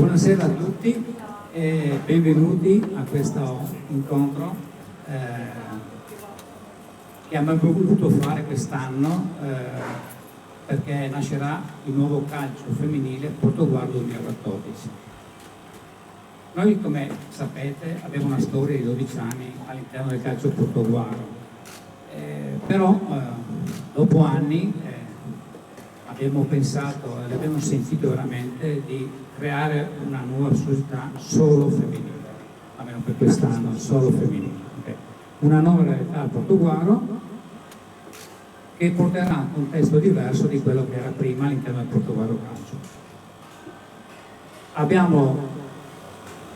Buonasera a tutti e benvenuti a questo incontro che abbiamo voluto fare quest'anno perché nascerà il nuovo calcio femminile Portoguaro 2014. Noi, come sapete, abbiamo una storia di 12 anni all'interno del calcio portoguaro, però dopo anni abbiamo pensato e abbiamo sentito veramente di creare una nuova società solo femminile, almeno per quest'anno, solo femminile. Okay. Una nuova realtà al Portoguaro che porterà un contesto diverso di quello che era prima all'interno del Portoguaro Calcio. Abbiamo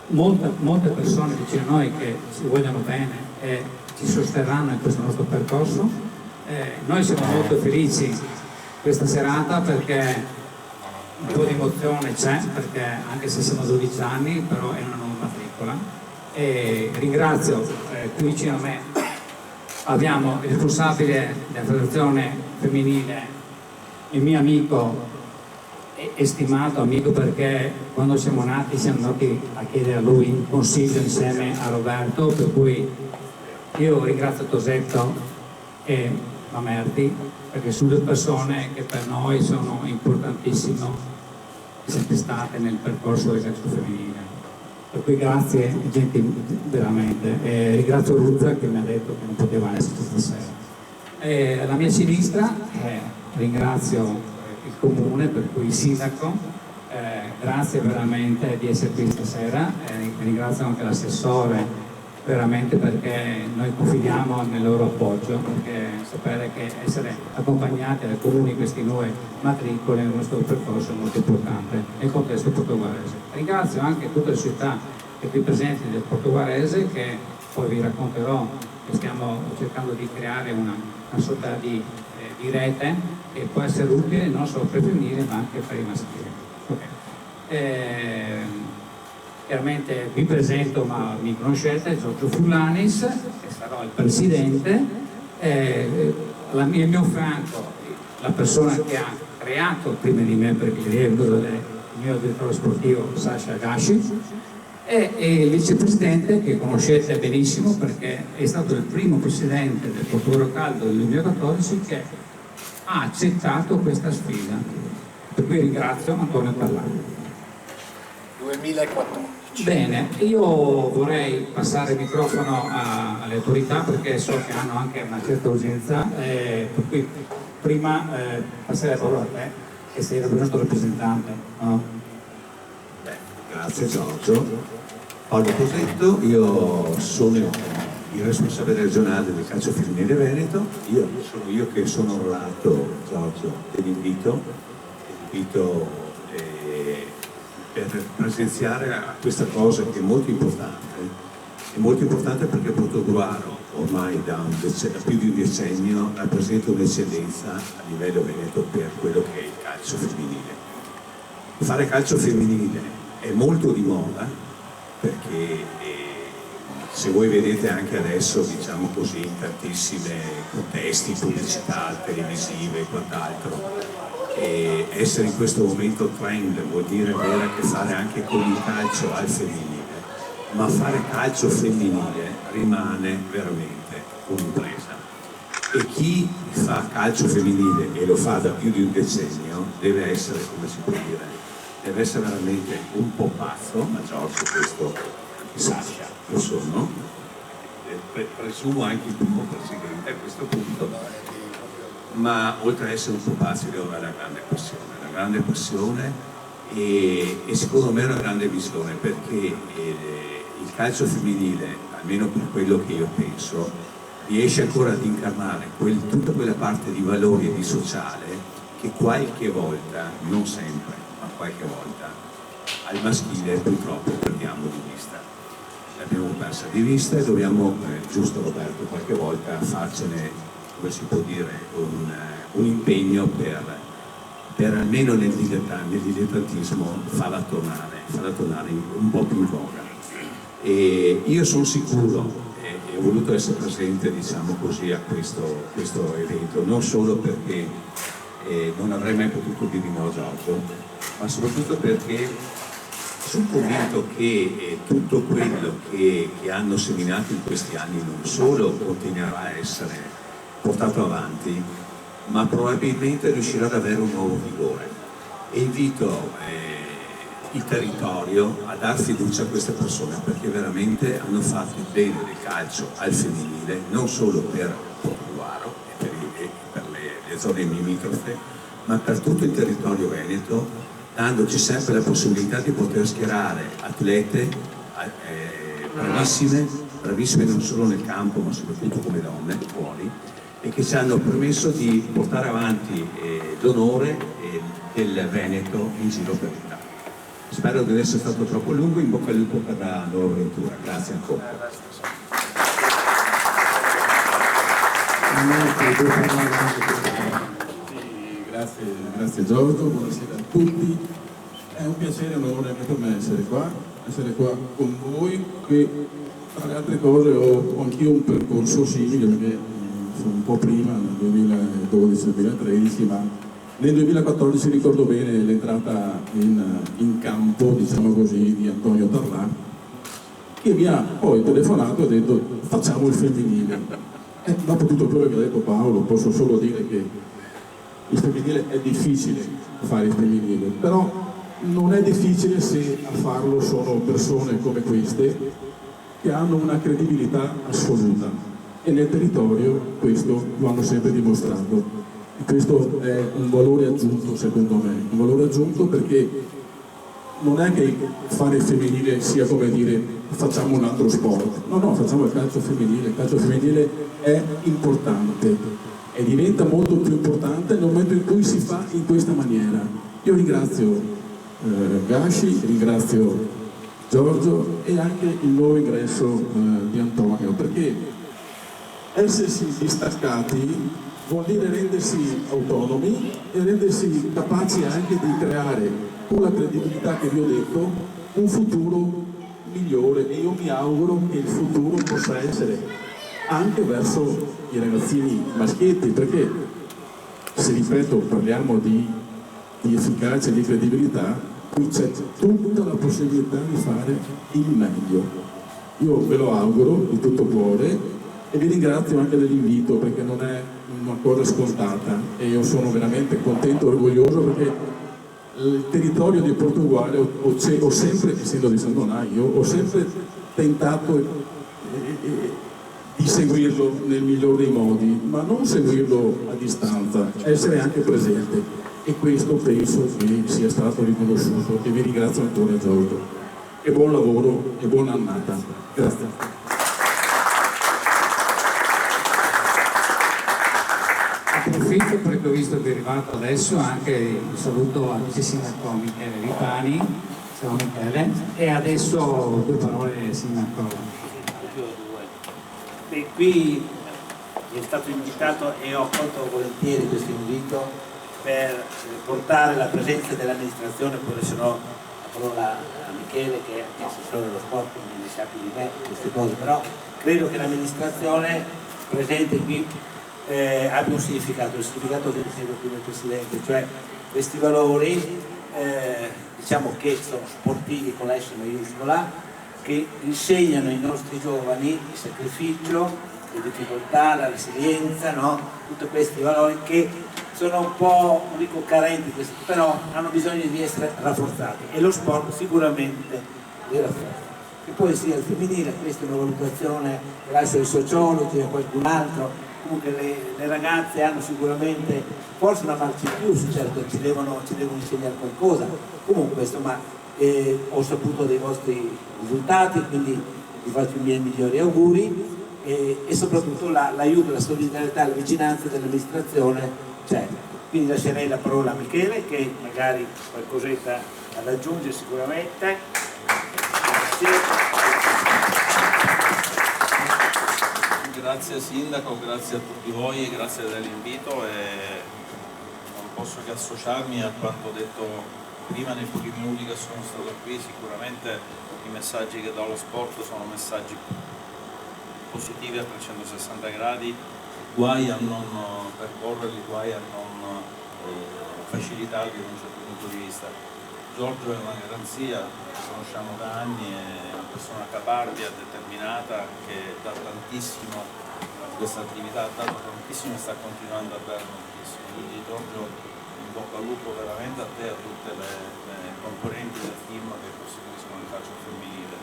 molte persone vicino a noi che ci vogliono bene e ci sosterranno in questo nostro percorso. Noi siamo molto felici questa serata perché un po' di emozione c'è, perché anche se siamo 12 anni però è una nuova matricola, e ringrazio qui vicino a me abbiamo il responsabile della federazione femminile, il mio amico e stimato amico, perché quando siamo nati siamo andati a chiedere a lui un consiglio insieme a Roberto, per cui io ringrazio Tosetto e Mamerti perché sono due persone che per noi sono importantissime, sempre state nel percorso del calcio femminile. Per cui grazie gente veramente, e ringrazio Ruzza che mi ha detto che non poteva essere stasera. Alla mia sinistra ringrazio il comune, per cui il sindaco, grazie veramente di essere qui stasera, ringrazio anche l'assessore veramente perché noi confidiamo nel loro appoggio, perché sapere che essere accompagnati dai comuni in queste nuove matricole nel nostro percorso è molto importante nel contesto portoghese. Ringrazio anche tutte le società che qui presenti del portoghese, che poi vi racconterò che stiamo cercando di creare una sorta di rete che può essere utile non solo per il femminile ma anche per i maschili. Okay. Chiaramente vi presento, ma mi conoscete, Giorgio Furlanis, che sarò il presidente, al mio fianco la persona che ha creato prima di me, perché il mio direttore sportivo Sasha Agashi, e il vicepresidente che conoscete benissimo perché è stato il primo presidente del Portoguaro Calcio del 2014 che ha accettato questa sfida. Per cui ringrazio Antonio Parlato. 2014. Bene, io vorrei passare il microfono alle autorità perché so che hanno anche una certa urgenza, per cui prima passare la parola a te che sei il nostro rappresentante. No? Grazie Giorgio. Paolo Tosetto, io sono il responsabile regionale del calcio femminile Veneto, sono io che sono onorato, Giorgio, dell'invito per presenziare a questa cosa che è molto importante perché Portoguaro ormai da più di un decennio rappresenta un'eccellenza a livello veneto per quello che è il calcio femminile. Fare calcio femminile è molto di moda perché se voi vedete anche adesso, diciamo così, in tantissimi contesti, pubblicità televisive e quant'altro, e essere in questo momento trend vuol dire avere a che fare anche con il calcio al femminile, ma fare calcio femminile rimane veramente un'impresa. E chi fa calcio femminile e lo fa da più di un decennio deve essere, come si può dire, deve essere veramente un po' pazzo, ma Giorgio questo Sasha lo sono, presumo anche il primo presidente a questo punto, ma oltre ad essere un po' pazzo devo avere una grande passione e secondo me una grande visione, perché il calcio femminile, almeno per quello che io penso, riesce ancora ad incarnare tutta quella parte di valori e di sociale che qualche volta, non sempre, ma qualche volta al maschile purtroppo perdiamo di vista. L'abbiamo persa di vista e dobbiamo, giusto Roberto, qualche volta farcene, come si può dire, un impegno per almeno nel dilettantismo farla tornare un po' più in voga. E io sono sicuro, e ho voluto essere presente, diciamo così, a questo evento, non solo perché non avrei mai potuto dire no a Giorgio, ma soprattutto perché sono convinto che tutto quello che hanno seminato in questi anni non solo continuerà a essere portato avanti, ma probabilmente riuscirà ad avere un nuovo vigore. E invito il territorio a dar fiducia a queste persone, perché veramente hanno fatto il bene del calcio al femminile, non solo per Portuguaro e per le zone limitrofe, ma per tutto il territorio veneto, dandoci sempre la possibilità di poter schierare atlete bravissime non solo nel campo ma soprattutto come donne fuori, e che ci hanno permesso di portare avanti l'onore del Veneto in giro per l'Italia. Spero di essere stato troppo lungo, in bocca al lupo per la nuova avventura. Grazie ancora. Grazie Giorgio, buonasera a tutti. È un piacere e un onore anche per me essere qua con voi, che tra le altre cose ho anch'io un percorso simile, perché sono un po' prima, nel 2012-2013, ma nel 2014 ricordo bene l'entrata in campo, diciamo così, di Antonio Tarlà, che mi ha poi telefonato e ha detto facciamo il femminile. Dopo tutto quello che ha detto Paolo posso solo dire che il femminile è difficile fare il femminile, però non è difficile se a farlo sono persone come queste che hanno una credibilità assoluta e nel territorio questo lo hanno sempre dimostrato. E questo è un valore aggiunto secondo me, un valore aggiunto perché non è che fare il femminile sia come dire facciamo un altro sport, no, facciamo il calcio femminile è importante e diventa molto più importante nel momento in cui si fa in questa maniera. Io ringrazio Gasci, ringrazio Giorgio e anche il nuovo ingresso di Antonio, perché essersi distaccati vuol dire rendersi autonomi e rendersi capaci anche di creare, con la credibilità che vi ho detto, un futuro migliore, e io mi auguro che il futuro possa essere anche verso i ragazzini maschietti, perché se ripeto parliamo di efficacia e di credibilità, qui c'è tutta la possibilità di fare il meglio. Io ve lo auguro di tutto cuore e vi ringrazio anche dell'invito, perché non è una cosa scontata e io sono veramente contento e orgoglioso, perché il territorio di Portugallo ho sempre, essendo di San Donaio, ho sempre tentato di seguirlo nel migliore dei modi, ma non seguirlo a distanza, essere anche presente, e questo penso che sia stato riconosciuto e vi ringrazio ancora Giorgio e buon lavoro e buona annata. Grazie. Approfitto perché ho visto che è arrivato adesso anche il saluto al vice sindaco Michele Ripani. Ciao Michele, e adesso due parole sindaco. Beh, qui è stato invitato e ho accolto volentieri questo invito per portare la presenza dell'amministrazione, poi se no la parola a Michele che è assessore dello sport, quindi ne sa più di me queste cose, però credo che l'amministrazione presente qui abbia un significato, il significato che dicevo prima il Presidente, cioè questi valori diciamo che sono sportivi con la S maiuscola, che insegnano ai nostri giovani il sacrificio, le difficoltà, la resilienza, no? Tutti questi valori che sono un po', non dico carenti, però hanno bisogno di essere rafforzati e lo sport sicuramente li rafforza. Che poi sia il femminile, questa è una valutazione che lascio ai sociologi e a qualcun altro. Comunque le ragazze hanno sicuramente forse una marcia in più, certo ci devono insegnare qualcosa, comunque insomma ho saputo dei vostri risultati, quindi vi faccio i miei migliori auguri e soprattutto l'aiuto, la solidarietà e la vicinanza dell'amministrazione c'è. Quindi lascerei la parola a Michele che magari qualcosetta ad aggiungere sicuramente. Grazie Sindaco, grazie a tutti voi e grazie dell'invito, e non posso che associarmi a quanto detto prima nei pochi minuti che sono stato qui. Sicuramente i messaggi che do allo sport sono messaggi positivi a 360 gradi, guai a non percorrerli, guai a non facilitarli da un certo punto di vista. Giorgio è una garanzia, lo conosciamo da anni, è una persona caparbia, determinata, che dà tantissimo a questa attività, ha dato tantissimo e sta continuando a dare tantissimo. Quindi Giorgio, in bocca al lupo veramente a te e a tutte le componenti del team che costituiscono il calcio femminile.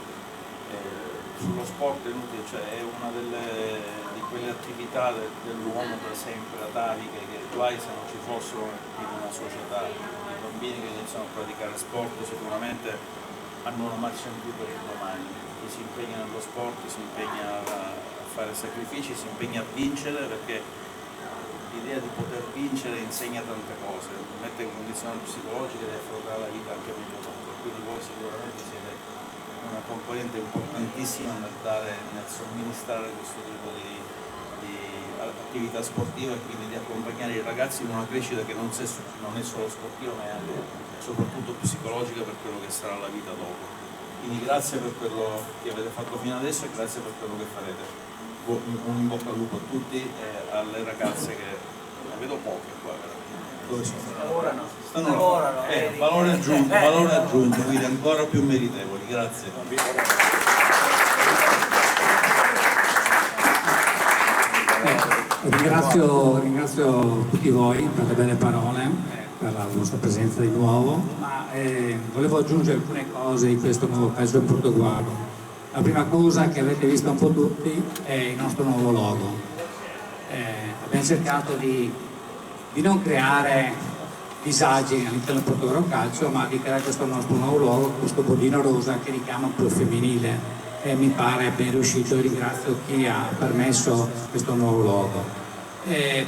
Sullo sport è inutile, cioè è una di quelle attività dell'uomo da sempre ataviche, che guai se non ci fossero in una società. I bambini che iniziano a praticare sport sicuramente hanno una marcia in più per il domani. Chi si impegna nello sport si impegna a fare sacrifici, si impegna a vincere, perché l'idea di poter vincere insegna tante cose, mette in condizioni psicologiche di affrontare la vita anche meglio dopo. Quindi voi sicuramente siete una componente importantissima nel somministrare questo tipo di attività sportiva, e quindi di accompagnare i ragazzi in una crescita che non è solo sportiva, ma è anche soprattutto psicologica per quello che sarà la vita dopo. Quindi grazie per quello che avete fatto fino adesso e grazie per quello che farete. Un in bocca al lupo a tutti e alle ragazze, che ne vedo poche qua veramente. Dove sono? Lavorano. Valore aggiunto, quindi ancora più meritevoli. Grazie. Ringrazio tutti voi per le belle parole, per la vostra presenza di nuovo, ma volevo aggiungere alcune cose di questo nuovo calcio del Portogallo. La prima cosa che avete visto un po' tutti è il nostro nuovo logo. Abbiamo cercato di non creare disagi all'interno del Portogallo Calcio, ma di creare questo nostro nuovo logo, questo bollino rosa che richiama un po' il femminile, e mi pare ben riuscito, e ringrazio chi ha permesso questo nuovo logo.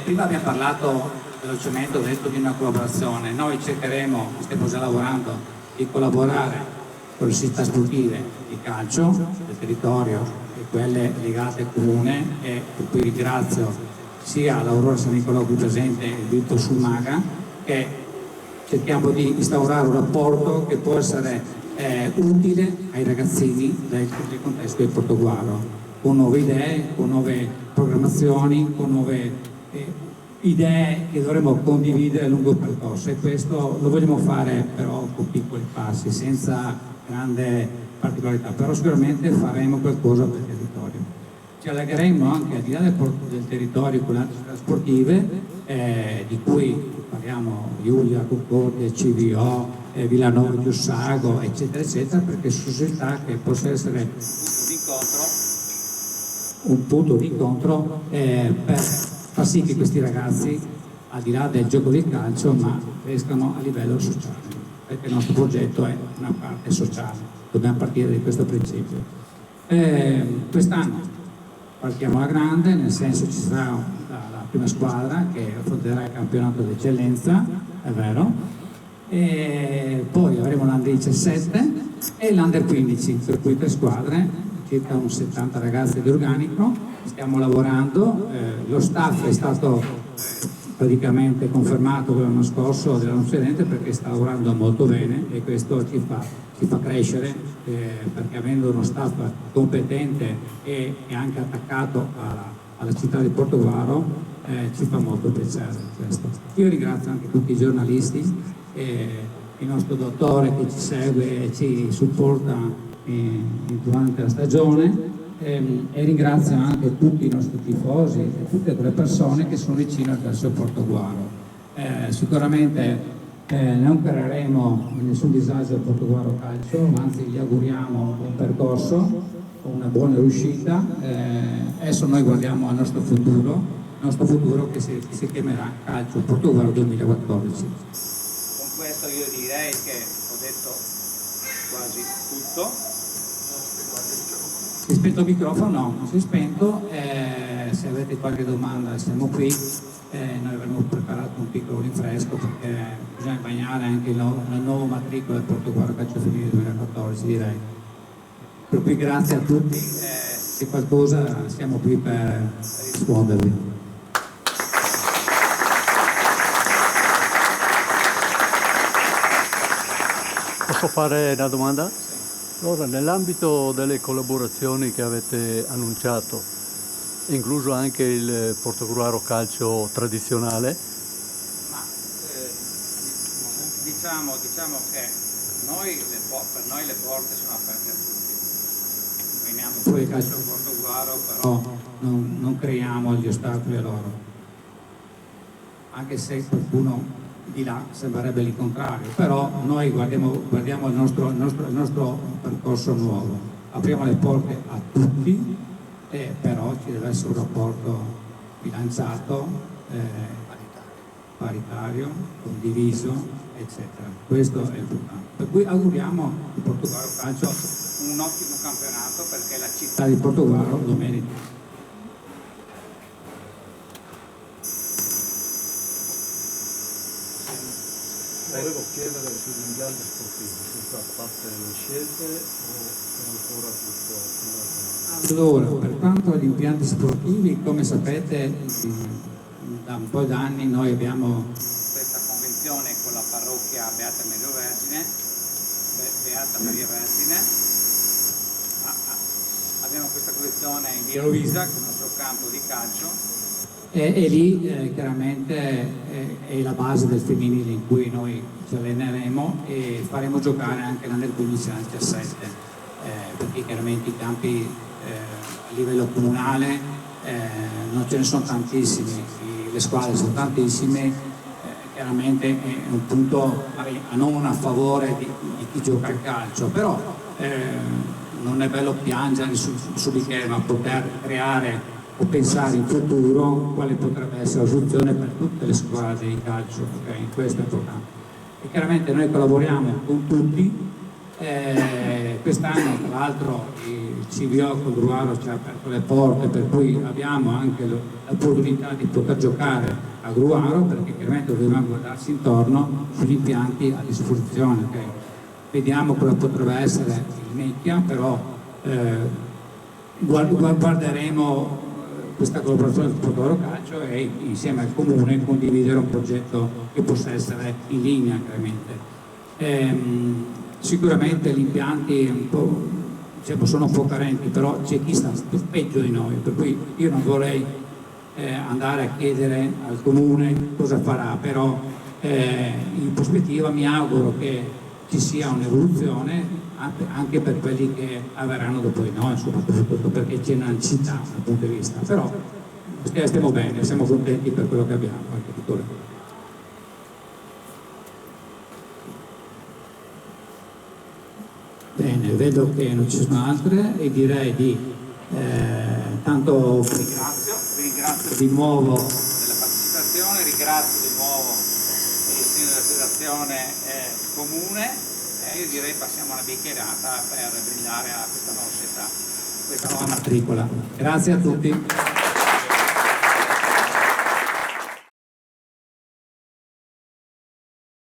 Prima abbiamo parlato velocemente, ho detto, di una collaborazione. Noi cercheremo, stiamo già lavorando, di collaborare con le società sportive di calcio del territorio e quelle legate al comune, e per cui ringrazio sia l'Aurora San Nicolò qui presente e il Vito Sumaga, che cerchiamo di instaurare un rapporto che può essere utile ai ragazzini del contesto del Portogallo, con nuove idee, con nuove programmazioni, con nuove idee che dovremo condividere lungo il percorso, e questo lo vogliamo fare però con piccoli passi, senza grande particolarità, però sicuramente faremo qualcosa per il territorio. Ci allargheremo anche al di là del territorio con le altre società sportive, di cui parliamo Giulia, Concordia, CVO, Villanova, Giussago, eccetera, eccetera, perché società che possa essere un punto di incontro per far sì che questi ragazzi, al di là del gioco di calcio, ma crescano a livello sociale, perché il nostro progetto è una parte sociale, dobbiamo partire da questo principio. Quest'anno partiamo alla grande, nel senso ci sarà la prima squadra che affronterà il campionato d'eccellenza, è vero, e poi avremo l'Under 17 e l'Under 15, per cui 3 squadre, circa un 70 ragazzi di organico. Stiamo lavorando, lo staff è stato praticamente confermato l'anno scorso dell'anno precedente, perché sta lavorando molto bene, e questo ci fa crescere, perché avendo uno staff competente e anche attaccato alla città di Portogallo, ci fa molto piacere questo. Io ringrazio anche tutti i giornalisti, il nostro dottore che ci segue e ci supporta durante la stagione, e ringrazio anche tutti i nostri tifosi e tutte quelle persone che sono vicine al calcio Portogallo. Sicuramente non creeremo nessun disagio al Portogallo Calcio, anzi gli auguriamo un buon percorso, una buona riuscita. Adesso noi guardiamo al nostro futuro che si chiamerà Calcio Portogallo 2014. Con questo io direi che ho detto quasi tutto. Si è spento il microfono? No, non si è spento. Se avete qualche domanda siamo qui. Noi avremo preparato un piccolo rinfresco, perché bisogna bagnare anche la nuova matricola del Portogallo Calcio Femminile 2014, direi. Per cui grazie a tutti, se qualcosa siamo qui per rispondervi. Posso fare una domanda? Allora, nell'ambito delle collaborazioni che avete annunciato, è incluso anche il Portogallo Calcio tradizionale? Ma diciamo che per noi le porte sono aperte a tutti. Veniamo fuori il calcio Portogruaro, però non creiamo gli ostacoli a loro. Anche se qualcuno di là sembrerebbe il contrario, però noi guardiamo il nostro percorso nuovo, apriamo le porte a tutti, però ci deve essere un rapporto bilanciato, paritario, condiviso, eccetera. Questo è importante. Per cui auguriamo al Portogruaro Calcio un ottimo campionato, perché la città di Portogruaro lo merita. Volevo chiedere sugli impianti sportivi, sono state fatte le scelte o è ancora tutto? Allora, per quanto agli impianti sportivi, come sapete, da un po' d'anni noi abbiamo questa convenzione con la parrocchia Beata Maria Vergine. Abbiamo questa convenzione in via Luisa con il nostro campo di calcio. E lì chiaramente è la base del femminile in cui noi ci alleneremo e faremo giocare anche l'Under 15 e l'Under 17, perché chiaramente i campi a livello comunale non ce ne sono tantissimi, le squadre sono tantissime, chiaramente è un punto non a favore di chi gioca al calcio, però non è bello piangere su di che, ma poter creare o pensare in futuro quale potrebbe essere la soluzione per tutte le squadre di calcio, okay? Questo è importante. E chiaramente noi collaboriamo con tutti, quest'anno tra l'altro il CVO Portogruaro ci ha aperto le porte, per cui abbiamo anche l'opportunità di poter giocare a Gruaro, perché chiaramente dobbiamo guardarsi intorno sugli impianti a disposizione. Okay? Vediamo cosa potrebbe essere il Necchia, però guarderemo questa collaborazione con Portogruaro Calcio e insieme al Comune condividere un progetto che possa essere in linea, chiaramente. Sicuramente gli impianti sono un po' carenti, però c'è chi sta peggio di noi, per cui io non vorrei andare a chiedere al Comune cosa farà, però in prospettiva mi auguro che ci sia un'evoluzione anche per quelli che avverranno dopo di noi, soprattutto perché c'è una necessità dal punto di vista, però stiamo bene, siamo contenti per quello che abbiamo anche tuttora. Bene, vedo che non ci sono altre e direi di tanto vi ringrazio di nuovo della partecipazione, ringrazio di nuovo il segno della federazione comune. Io direi passiamo alla bicchierata per brindare a questa nuova società, questa nuova matricola. Grazie a tutti.